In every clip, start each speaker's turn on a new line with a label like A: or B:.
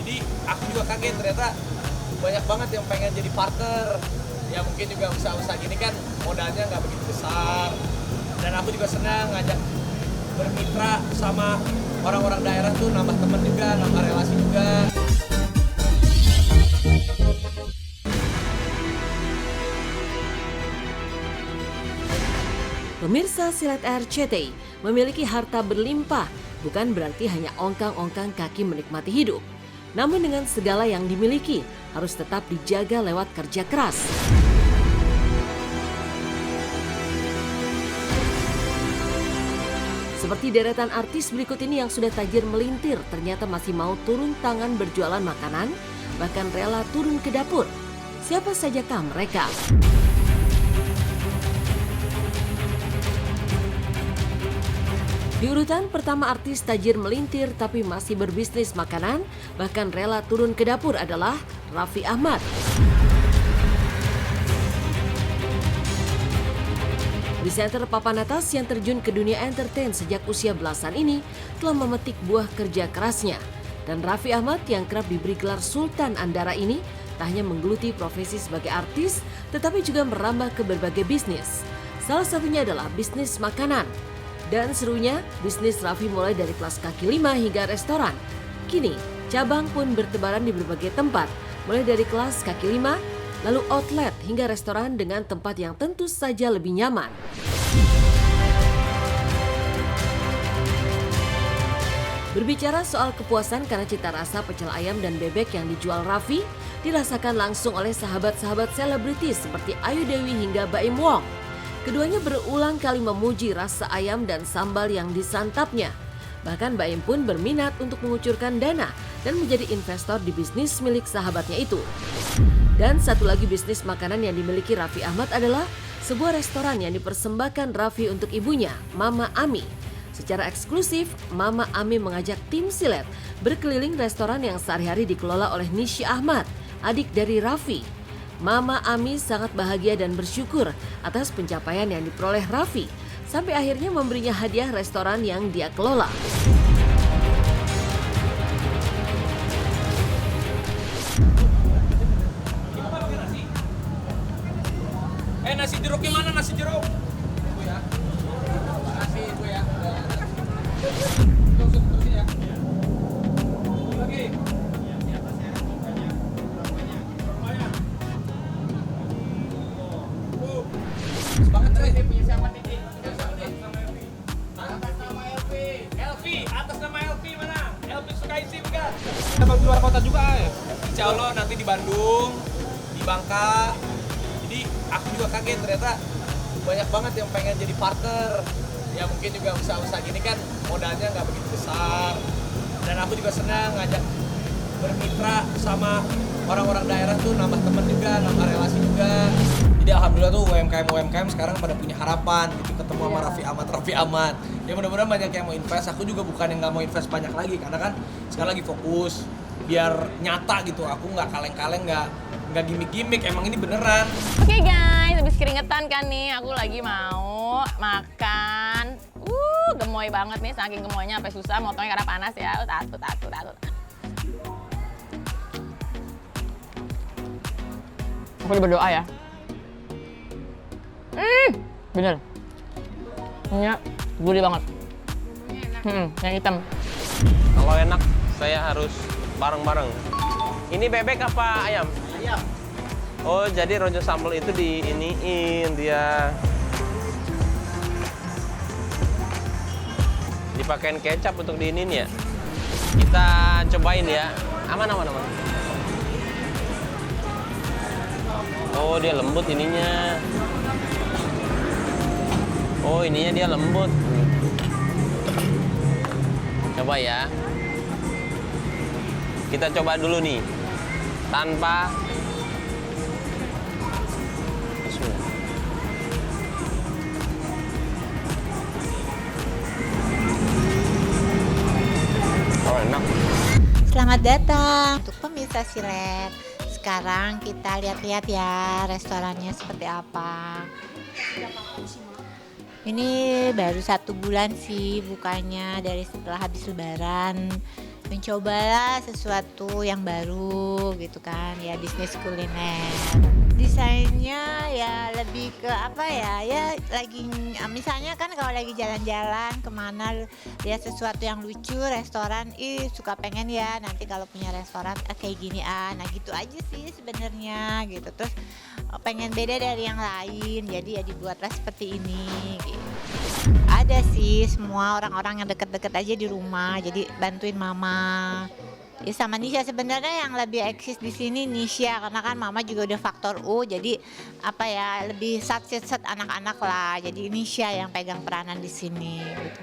A: Jadi aku juga kaget ternyata banyak banget yang pengen jadi partner. Ya mungkin juga usaha-usaha gini kan modalnya nggak begitu besar. Dan aku juga senang ngajak bermitra sama orang-orang daerah tuh, nambah teman juga, nambah relasi juga.
B: Pemirsa Silet RCTI memiliki harta berlimpah bukan berarti hanya ongkang-ongkang kaki menikmati hidup. Namun dengan segala yang dimiliki harus tetap dijaga lewat kerja keras. Seperti deretan artis berikut ini yang sudah tajir melintir ternyata masih mau turun tangan berjualan makanan, bahkan rela turun ke dapur. Siapa sajakah mereka? Di urutan pertama artis tajir melintir tapi masih berbisnis makanan, bahkan rela turun ke dapur adalah Raffi Ahmad. Presenter papan atas yang terjun ke dunia entertain sejak usia belasan ini telah memetik buah kerja kerasnya. Dan Raffi Ahmad yang kerap diberi gelar Sultan Andara ini tak hanya menggeluti profesi sebagai artis, tetapi juga merambah ke berbagai bisnis. Salah satunya adalah bisnis makanan. Dan serunya, bisnis Raffi mulai dari kelas kaki lima hingga restoran. Kini, cabang pun bertebaran di berbagai tempat, mulai dari kelas kaki lima, lalu outlet hingga restoran dengan tempat yang tentu saja lebih nyaman. Berbicara soal kepuasan karena cita rasa pecel ayam dan bebek yang dijual Raffi, dirasakan langsung oleh sahabat-sahabat selebritis seperti Ayu Dewi hingga Baim Wong. Keduanya berulang kali memuji rasa ayam dan sambal yang disantapnya. Bahkan Baim pun berminat untuk mengucurkan dana dan menjadi investor di bisnis milik sahabatnya itu. Dan satu lagi bisnis makanan yang dimiliki Raffi Ahmad adalah sebuah restoran yang dipersembahkan Raffi untuk ibunya, Mama Ami. Secara eksklusif, Mama Ami mengajak tim Silet berkeliling restoran yang sehari-hari dikelola oleh Nishy Ahmad, adik dari Raffi. Mama Ami sangat bahagia dan bersyukur atas pencapaian yang diperoleh Raffi, sampai akhirnya memberinya hadiah restoran yang dia kelola.
A: Nasi jeruk gimana nasi jeruk? Ibu ya. Nasi ibu ya. Terusin ya. Lagi. Banget tadi punya siapa nih? Atas nama Elvi. Atas nama Elvi mana? Elvi Sukaisi bukan? Kita bagi luar kota juga ya. Insya Allah nanti di Bandung, di Bangka. Jadi aku juga kaget ternyata banyak banget yang pengen jadi partner. Ya mungkin juga usaha-usaha gini kan modalnya nggak begitu besar. Dan aku juga senang ngajak bermitra sama orang-orang daerah tuh, nambah teman juga, nambah relasi juga. Jadi alhamdulillah tuh UMKM sekarang pada punya harapan gitu ketemu sama Raffi Ahmad. Ya mudah-mudahan banyak yang mau invest. Aku juga bukan yang nggak mau invest banyak lagi karena kan sekarang lagi fokus biar nyata gitu. Aku nggak kaleng-kaleng, nggak gimmick-gimmick. Emang ini beneran.
C: Oke guys, habis keringetan kan nih. Aku lagi mau makan. Gemoy banget nih, saking gemoynya sampai susah motongnya karena panas ya. Takut. Aku berdoa ya. Bener. Ini gurih banget. Yang hitam.
D: Kalau enak, saya harus bareng-bareng. Ini bebek apa ayam?
A: Ayam.
D: Oh, jadi rojo sambal itu diiniin dia. Dipakein kecap untuk diinin ya. Kita cobain ya. Aman. Oh, dia lembut ininya. Oh, ininya dia lembut. Coba ya. Kita coba dulu nih. Tanpa Bismillah. Oh, enak.
E: Selamat datang untuk pemirsa Silet. Sekarang kita lihat-lihat ya restorannya seperti apa. Ini baru 1 bulan sih bukanya dari setelah habis lebaran. mencobalah sesuatu yang baru gitu kan, ya bisnis kuliner. Desainnya ya lebih ke apa ya lagi misalnya kan kalau lagi jalan-jalan kemana lihat sesuatu yang lucu restoran, suka pengen ya nanti kalau punya restoran kayak gini nah gitu aja sih sebenarnya gitu. Terus pengen beda dari yang lain, jadi ya dibuatlah seperti ini gitu. Ada sih semua orang-orang yang deket-deket aja di rumah, jadi bantuin mama. Ya sama Nisha sebenarnya yang lebih eksis di sini Nisha karena kan mama juga udah faktor U, jadi apa ya lebih sat anak-anak lah. Jadi Nisha yang pegang peranan di sini. Gitu.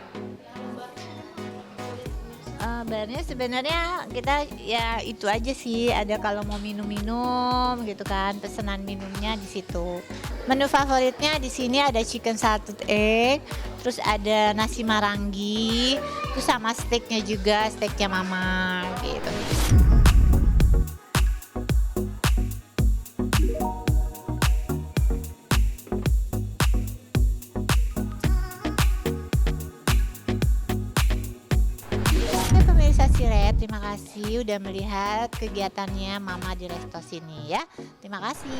E: Barnya sebenarnya kita ya itu aja sih, ada kalau mau minum-minum gitu kan, pesanan minumnya di situ. Menu favoritnya di sini ada chicken salted egg, terus ada nasi marangi, terus sama steaknya juga, steaknya mama gitu. Pemirsa Silet, terima kasih udah melihat kegiatannya Mama di resto sini ya. Terima kasih.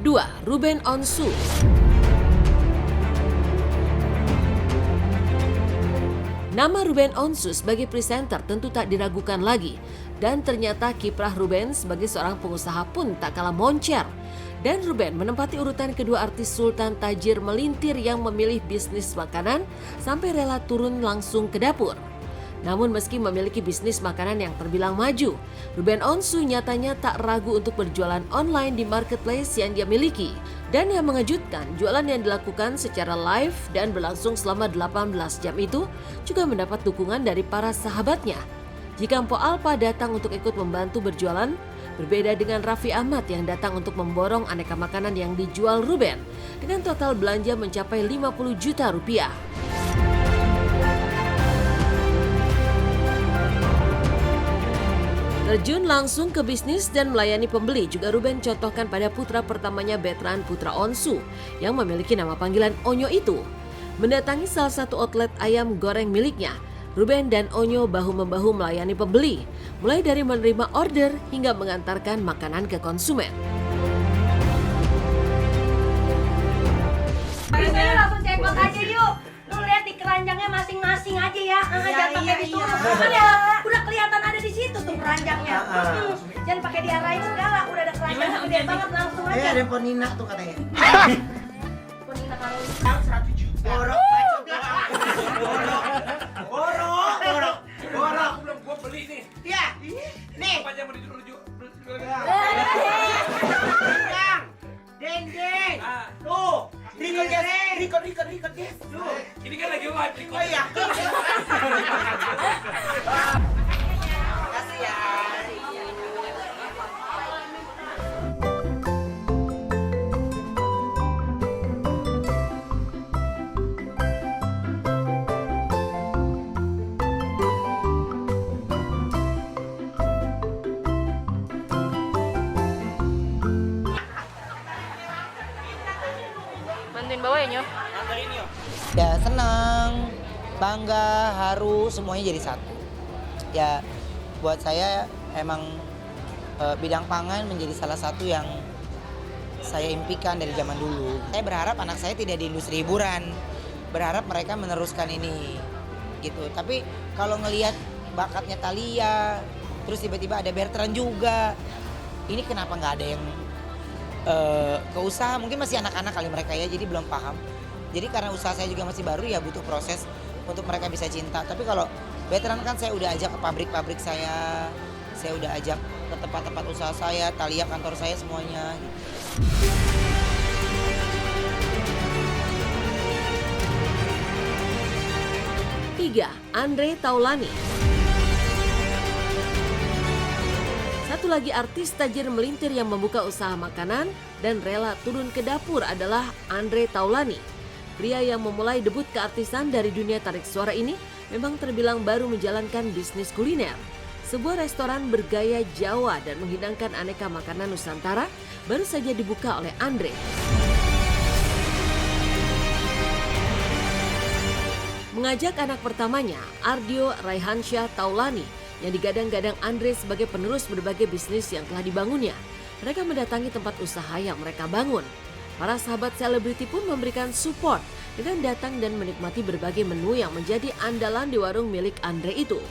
B: Dua, Ruben Onsu. Nama Ruben Onsu sebagai presenter tentu tak diragukan lagi. Dan ternyata kiprah Ruben sebagai seorang pengusaha pun tak kalah moncer. Dan Ruben menempati urutan kedua artis Sultan Tajir melintir yang memilih bisnis makanan sampai rela turun langsung ke dapur. Namun meski memiliki bisnis makanan yang terbilang maju, Ruben Onsu nyatanya tak ragu untuk berjualan online di marketplace yang dia miliki. Dan yang mengejutkan, jualan yang dilakukan secara live dan berlangsung selama 18 jam itu juga mendapat dukungan dari para sahabatnya. Jika Mpo Alpa datang untuk ikut membantu berjualan, berbeda dengan Raffi Ahmad yang datang untuk memborong aneka makanan yang dijual Ruben dengan total belanja mencapai 50 juta rupiah. Terjun langsung ke bisnis dan melayani pembeli juga Ruben contohkan pada putra pertamanya Betran Putra Onsu yang memiliki nama panggilan Onyo itu. Mendatangi salah satu outlet ayam goreng miliknya, Ruben dan Onyo bahu-membahu melayani pembeli, mulai dari menerima order hingga mengantarkan makanan ke konsumen.
F: Kita langsung cekot aja yuk. Lu lihat di keranjangnya masing-masing aja ya. Jangan pakai ditutup. Kan ya udah kelihatan ada di situ tuh keranjangnya. Jangan pakai diarahin segala. Udah ada keranjangnya gede banget langsung aja.
G: Ada Ponina tuh katanya.
F: Ponina kalau
G: 100 juta. Borok.
A: Gua beli nih.
G: Iya. Nih.
A: Apa aja mau dijual?
G: Deng.
A: Ah.
G: Tuh. Record yes. Tuh.
A: Ini kan lagi live nih.
G: Oh iya. Kasih ya.
C: Bantuin bawa ya, Nyo?
G: Ya senang, bangga, haru, semuanya jadi satu. Ya buat saya emang bidang pangan menjadi salah satu yang saya impikan dari zaman dulu. Saya berharap anak saya tidak di industri hiburan, berharap mereka meneruskan ini gitu. Tapi kalau ngelihat bakatnya Thalia, terus tiba-tiba ada Bertrand juga, ini kenapa nggak ada yang ke usaha? Mungkin masih anak-anak kali mereka ya, jadi belum paham. Jadi karena usaha saya juga masih baru ya butuh proses untuk mereka bisa cinta. Tapi kalau Bertrand kan saya udah ajak ke pabrik-pabrik saya udah ajak ke tempat-tempat usaha saya, Thalia kantor saya semuanya gitu.
B: Tiga, Andre Taulani. Satu lagi artis tajir melintir yang membuka usaha makanan dan rela turun ke dapur adalah Andre Taulani. Pria yang memulai debut keartisan dari dunia tarik suara ini memang terbilang baru menjalankan bisnis kuliner. Sebuah restoran bergaya Jawa dan menghidangkan aneka makanan Nusantara baru saja dibuka oleh Andre. Mengajak anak pertamanya, Ardio Raihansyah Taulani, yang digadang-gadang Andre sebagai penerus berbagai bisnis yang telah dibangunnya. Mereka mendatangi tempat usaha yang mereka bangun. Para sahabat selebriti pun memberikan support dengan datang dan menikmati berbagai menu yang menjadi andalan di warung milik Andre itu.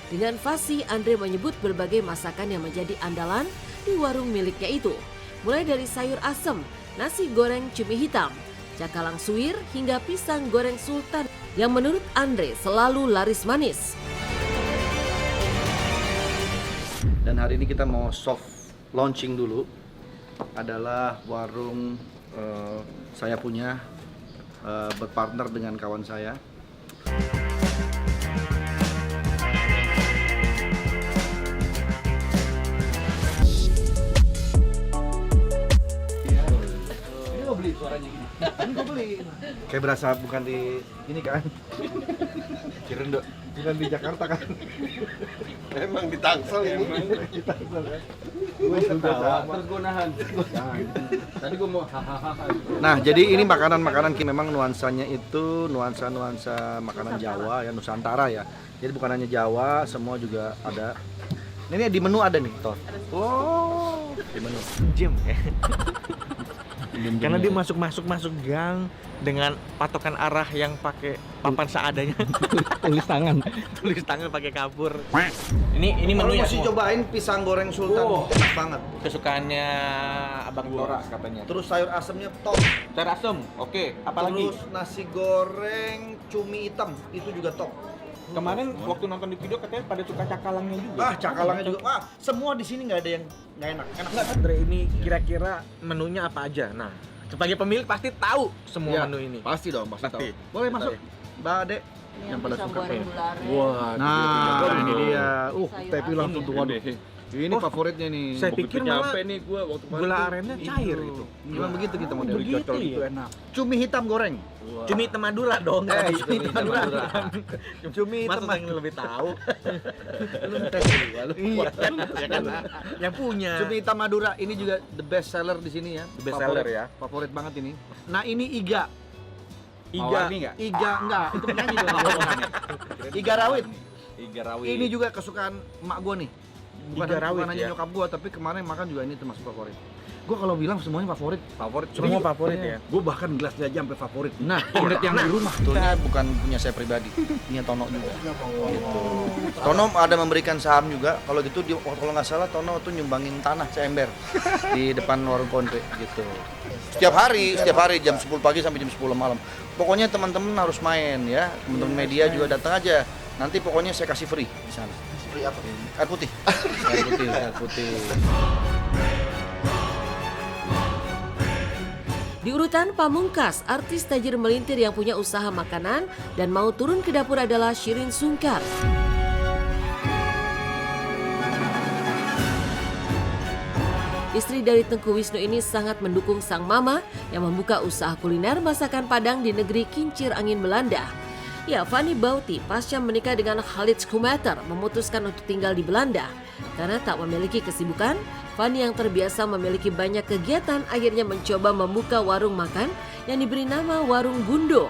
B: Dengan fasih, Andre menyebut berbagai masakan yang menjadi andalan di warung miliknya itu. Mulai dari sayur asem, nasi goreng cumi hitam, cakalang suwir, hingga pisang goreng sultan yang menurut Andre selalu laris manis.
H: Dan hari ini kita mau soft launching dulu, adalah warung saya punya, berpartner dengan kawan saya. Ini lo beli suaranya gini. Ini gue beli. Kayak berasa bukan di ini kan? Cirendo. Bukan di Jakarta kan?
D: Emang di Tangsel ini.
H: Di Tangsel kan? Gue juga sama.
I: Terus gue nahan. Tadi gue mau hahaha.
H: Nah, jadi ini makanan-makanan memang nuansanya itu nuansa-nuansa makanan Jawa ya, Nusantara ya. Jadi bukan hanya Jawa, semua juga ada. Ini di menu ada nih, Tor. Oh, di menu.
J: Jam ya. Karena dia masuk gang dengan patokan arah yang pakai papan seadanya.
I: Tulis tangan.
J: Tulis tangan pakai kapur. Ini
H: Kalau
J: menunya
H: mesti
J: semua.
H: cobain pisang goreng sultan, enak banget.
J: Kesukaannya Abang Tora katanya.
H: Terus sayur asemnya top.
J: Sayur asem, oke. Apalagi?
H: Terus nasi goreng cumi hitam itu juga top.
J: Kemarin waktu nonton di video katanya pada suka cakalangnya juga.
H: Ah, cakalangnya juga. Wah, semua di sini nggak ada yang nggak enak. Enak banget.
J: Andre, ini kira-kira menunya apa aja? Nah, sebagai pemilik pasti tahu semua
H: Ya,
J: menu ini.
H: Pasti dong, pasti tahu.
J: Pasti.
H: Boleh masuk, Mbak Ade. Yang pada suka.
J: Wah,
H: Nah, ini dia.
B: Sayur
H: Tapi
B: asem.
H: langsung tuh. Waduh. Ini favoritnya nih.
J: saya pikir malah
I: nih gue waktu
J: gula arennya cair itu.
H: Memang begitu kita model.
J: Begitu ya?
H: enak. Cumi hitam goreng.
J: Cumi hitam Madura dong. Cumi hitam Madura.
H: Cumi hitam.
J: Masa yang lebih tahu?
H: Lu tes dulu.
J: Iya kan? Ya kan? Yang punya.
H: Cumi hitam Madura ini juga the best seller di sini ya.
J: The best seller ya.
H: Favorit banget ini. Nah, ini iga.
J: Iga.
H: Iga enggak, itu penyanyi dong. Iga rawit.
I: Iga rawit.
H: Ini juga kesukaan emak gua nih.
J: Iga rawit
H: bukan hanya
J: ya?
H: nyokap gua, tapi kemarin makan juga ini termasuk favorit. Gua kalau bilang semuanya favorit.
J: Semua favorit ya?
H: Gua bahkan gelasnya aja sampai favorit. Nah, inget yang di rumah. Betulnya bukan punya saya pribadi, punya Tono juga. Gitu. Tono ada memberikan saham juga. Kalau gitu kalau nggak salah Tono tuh nyumbangin tanah seember di depan warung kontre gitu. Setiap hari jam 10 pagi sampai jam 10 malam. Pokoknya teman-teman harus main ya. Teman-teman media juga datang aja. Nanti pokoknya saya kasih free di sana. Free apa? Air putih. Air putih.
B: Di urutan pamungkas, artis tajir melintir yang punya usaha makanan dan mau turun ke dapur adalah Shireen Sungkar. Istri dari Tengku Wisnu ini sangat mendukung sang mama yang membuka usaha kuliner masakan Padang di negeri kincir angin Belanda. Ya, Fanny Bauti pasca menikah dengan Khalid Schumacher memutuskan untuk tinggal di Belanda. Karena tak memiliki kesibukan, Fanny yang terbiasa memiliki banyak kegiatan akhirnya mencoba membuka warung makan yang diberi nama Warung Gundo.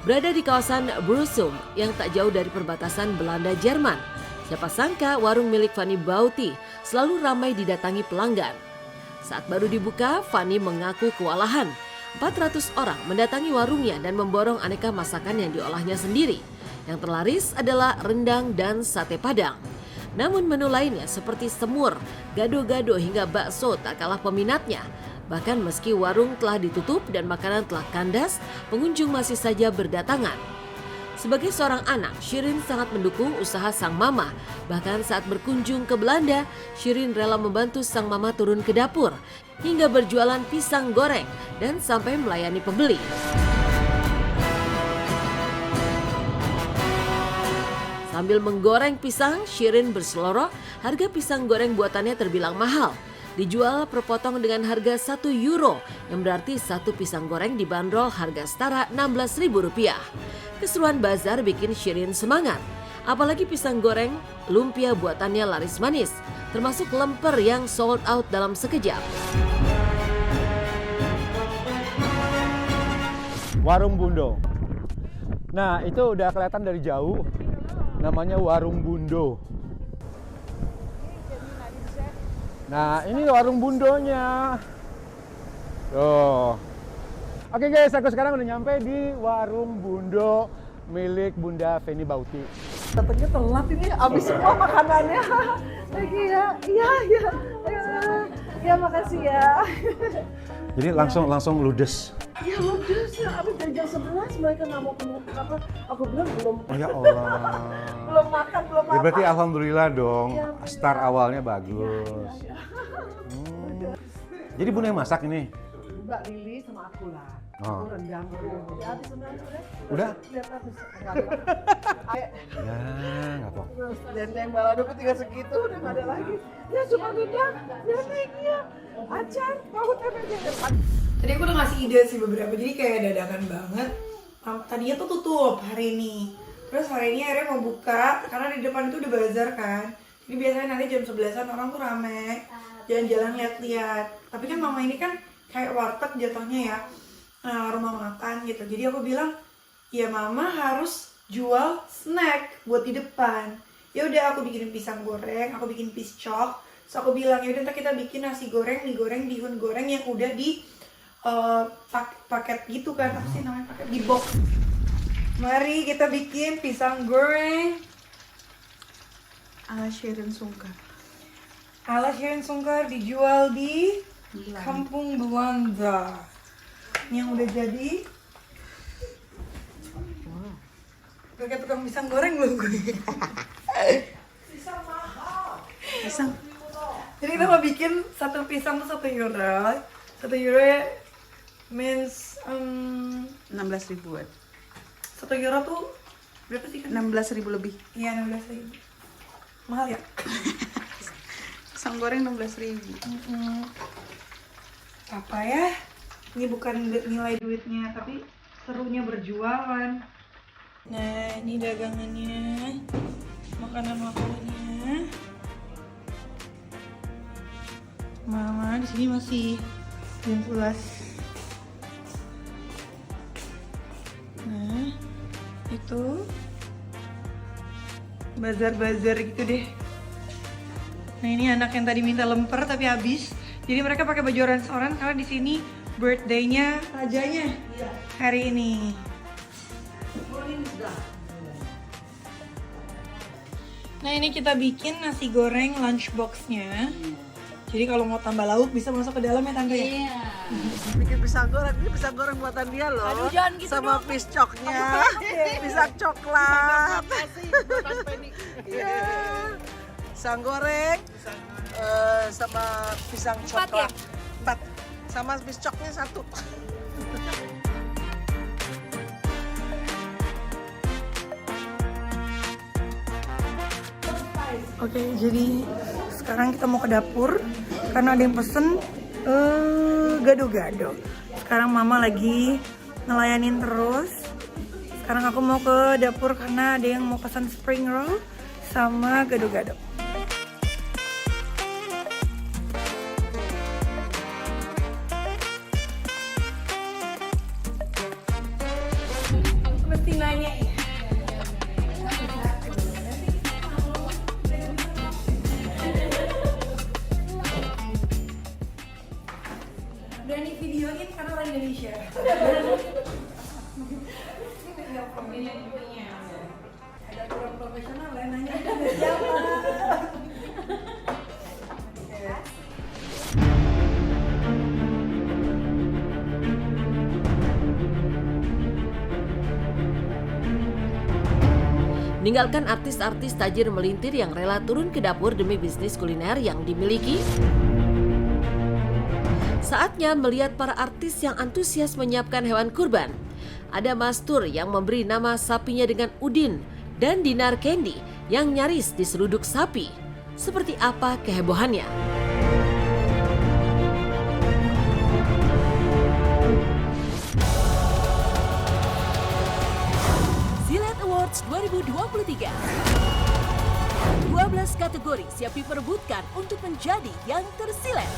B: Berada di kawasan Brusum yang tak jauh dari perbatasan Belanda-Jerman. Siapa sangka warung milik Fanny Bauti selalu ramai didatangi pelanggan. Saat baru dibuka, Fanny mengaku kewalahan. 400 orang mendatangi warungnya dan memborong aneka masakan yang diolahnya sendiri. Yang terlaris adalah rendang dan sate Padang. Namun menu lainnya seperti semur, gado-gado hingga bakso tak kalah peminatnya. Bahkan meski warung telah ditutup dan makanan telah kandas, pengunjung masih saja berdatangan. Sebagai seorang anak, Shireen sangat mendukung usaha sang mama. Bahkan saat berkunjung ke Belanda, Shireen rela membantu sang mama turun ke dapur hingga berjualan pisang goreng dan sampai melayani pembeli. Sambil menggoreng pisang, Shireen berseloroh, harga pisang goreng buatannya terbilang mahal. Dijual per potong dengan harga €1, yang berarti satu pisang goreng dibanderol harga setara Rp16.000. Keseruan bazar bikin Shireen semangat. Apalagi pisang goreng lumpia buatannya laris manis, termasuk lemper yang sold out dalam sekejap.
K: Warung Gundo. Nah, itu udah kelihatan dari jauh. Namanya Warung Bundo. Nah, ini warung bundonya. Tuh. Oke guys, aku sekarang udah nyampe di warung bundo milik Bunda Feni Bauti.
L: Datangnya telat ini, habis semua makanannya. Lagi ya, iya. Ya makasih ya.
K: Jadi langsung ludes.
L: Ya ludes ya, abis dari jam 11 mereka nggak mau penuh apa? Aku bilang belum.
K: Oh ya Allah.
L: belum makan, belum
K: Ya berarti
L: apa.
K: alhamdulillah dong,
L: Ya,
K: start awalnya bagus.
L: Ya.
K: Jadi Bunda yang masak ini?
L: Mbak Lili sama aku lah.
K: Oh.
L: Aku rendang dulu. Ya habis rendang udah.
K: Udah?
L: Lihat habis.
K: Ya, nggak apa-apa.
L: Terus dendeng balado tinggal segitu udah nggak ada lagi. Ya cuma rendang, dendengnya, acar, tahu tempe depan.
M: Tadi aku udah ngasih ide sih beberapa, jadi kayak dadakan banget. Tadinya tuh tutup hari ini. Terus hari ini akhirnya mau buka, karena di depan itu udah bazar kan. Jadi biasanya nanti jam 11-an orang tuh rame, jalan-jalan lihat-lihat. Tapi kan mama ini kan kayak warteg jatuhnya ya, rumah makan gitu. Jadi aku bilang, ya mama harus jual snack buat di depan. Ya udah aku bikinin pisang goreng, aku bikin piscok. So aku bilang, ya udah ntar kita bikin nasi goreng, mie goreng, bihun goreng yang udah di paket gitu kan, apa sih namanya, paket di box. Mari kita bikin pisang goreng ala Sharon Sungkar. Ala Sharon Sungkar dijual di Kampung Belanda. Yang udah jadi. Pakai tukang pisang goreng loh gue. Pisang mahal. Pisang. Jadi kita mau bikin satu pisang tuh €1. €1 ya means
N: 16.000-an.
M: €1 tuh berapa sih kan?
N: 16.000 lebih.
M: Iya 16.000. Mahal ya?
N: Pisang goreng 16.000.
M: Apa ya? Ini bukan nilai duitnya, tapi serunya berjualan. Nah, ini dagangannya, makanan-makanannya. Mama di sini masih jam 11. Nah, itu bazar-bazar gitu deh. Nah, ini anak yang tadi minta lemper tapi habis. Jadi mereka pakai baju orange-orange karena di sini birthday-nya rajanya hari ini. Nah, ini kita bikin nasi goreng lunchbox-nya. Jadi kalau mau tambah lauk bisa masuk ke dalam ya tante ya?
L: Iya. Bikin pisang goreng, ini pisang goreng buatan dia loh.
M: Aduh, jangan gitu
L: sama
M: dong.
L: piscoknya,
M: Oke.
L: pisang coklat. Iya. Pisang goreng, sama pisang coklat. 4. Sama piscoknya 1.
M: Oke, jadi sekarang kita mau ke dapur karena ada yang pesen gado-gado. Sekarang mama lagi ngelayanin terus. Sekarang aku mau ke dapur karena ada yang mau pesan spring roll sama gado-gado. Mesti nanya ya. Berani videoin karena orang Indonesia. Ada kurang profesional ya nanya dari siapa.
B: Meninggalkan artis-artis tajir melintir yang rela turun ke dapur demi bisnis kuliner yang dimiliki. Saatnya melihat para artis yang antusias menyiapkan hewan kurban. Ada Mastur yang memberi nama sapinya dengan Udin dan Dinar Candy yang nyaris diseruduk sapi. Seperti apa kehebohannya? Silet Awards 2023. 12 kategori siap diperebutkan untuk menjadi yang tersilet.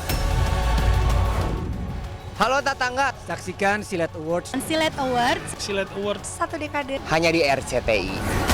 O: Halo tetangga,
P: saksikan Silet Awards.
Q: Silet Awards.
P: Silet Awards.
Q: 1 dekade.
O: hanya di RCTI.